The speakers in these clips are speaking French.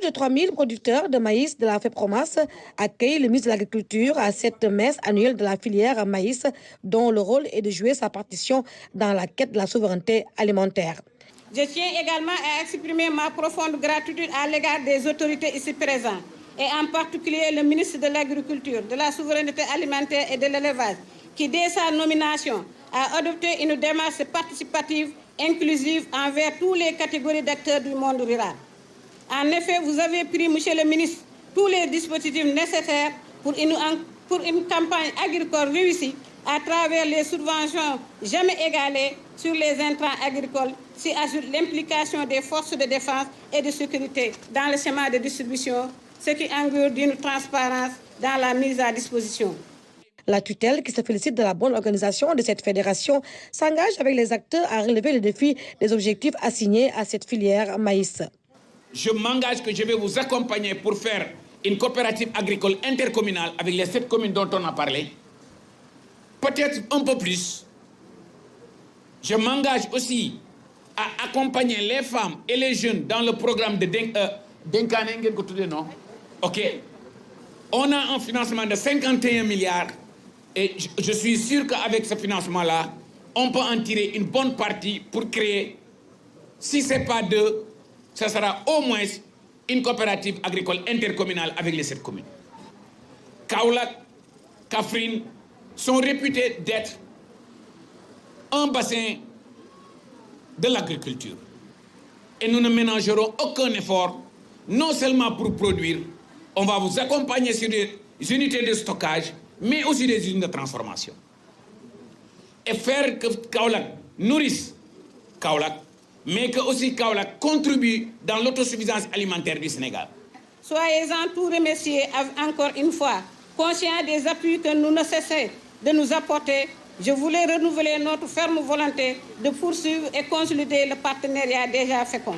de 3000 producteurs de maïs de la FEPROMAS accueillent le ministre de l'Agriculture à cette messe annuelle de la filière maïs, dont le rôle est de jouer sa partition dans la quête de la souveraineté alimentaire. Je tiens également à exprimer ma profonde gratitude à l'égard des autorités ici présentes, et en particulier le ministre de l'Agriculture, de la Souveraineté alimentaire et de l'Élevage, qui dès sa nomination a adopté une démarche participative, inclusive envers toutes les catégories d'acteurs du monde rural. En effet, vous avez pris, monsieur le ministre, tous les dispositifs nécessaires pour une campagne agricole réussie à travers les subventions jamais égalées sur les intrants agricoles, si ajoute l'implication des forces de défense et de sécurité dans le schéma de distribution, ce qui augure d'une transparence dans la mise à disposition. La tutelle, qui se félicite de la bonne organisation de cette fédération, s'engage avec les acteurs à relever le défi des objectifs assignés à cette filière maïs. Je m'engage que je vais vous accompagner pour faire une coopérative agricole intercommunale avec les 7 communes dont on a parlé. Peut-être un peu plus. Je m'engage aussi à accompagner les femmes et les jeunes dans le programme de non? OK. On a un financement de 51 milliards et je suis sûr qu'avec ce financement-là, on peut en tirer une bonne partie pour créer, si ce n'est pas 2, ce sera au moins une coopérative agricole intercommunale avec les 7 communes. Kaolack, Kaffrine sont réputés d'être un bassin de l'agriculture. Et nous ne ménagerons aucun effort, non seulement pour produire, on va vous accompagner sur des unités de stockage, mais aussi des unités de transformation. Et faire que Kaolack nourrisse Kaolack, mais que aussi Kaolack contribue dans l'autosuffisance alimentaire du Sénégal. Soyez-en tout remerciés encore une fois. Conscients des appuis que nous ne cessons de nous apporter, je voulais renouveler notre ferme volonté de poursuivre et consolider le partenariat déjà fécond.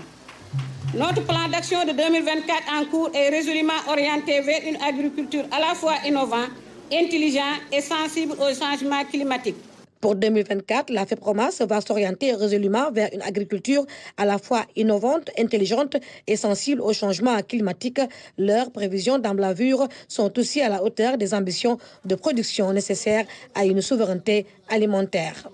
Notre plan d'action de 2024 en cours est résolument orienté vers une agriculture à la fois innovante, intelligente et sensible au changement climatique. Pour 2024, la FEPROMAS va s'orienter résolument vers une agriculture à la fois innovante, intelligente et sensible au changement climatique. Leurs prévisions d'emblavure sont aussi à la hauteur des ambitions de production nécessaires à une souveraineté alimentaire.